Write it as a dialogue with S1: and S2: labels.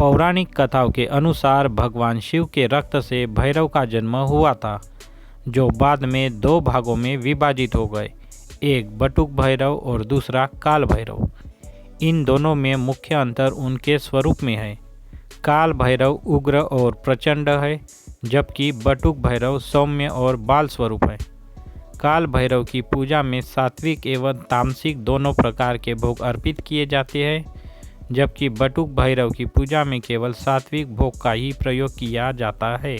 S1: पौराणिक कथाओं के अनुसार भगवान शिव के रक्त से भैरव का जन्म हुआ था, जो बाद में दो भागों में विभाजित हो गए, एक बटुक भैरव और दूसरा काल भैरव। इन दोनों में मुख्य अंतर उनके स्वरूप में है। काल भैरव उग्र और प्रचंड है, जबकि बटुक भैरव सौम्य और बाल स्वरूप है। काल भैरव की पूजा में सात्विक एवं तामसिक दोनों प्रकार के भोग अर्पित किए जाते हैं, जबकि बटुक भैरव की पूजा में केवल सात्विक भोग का ही प्रयोग किया जाता है।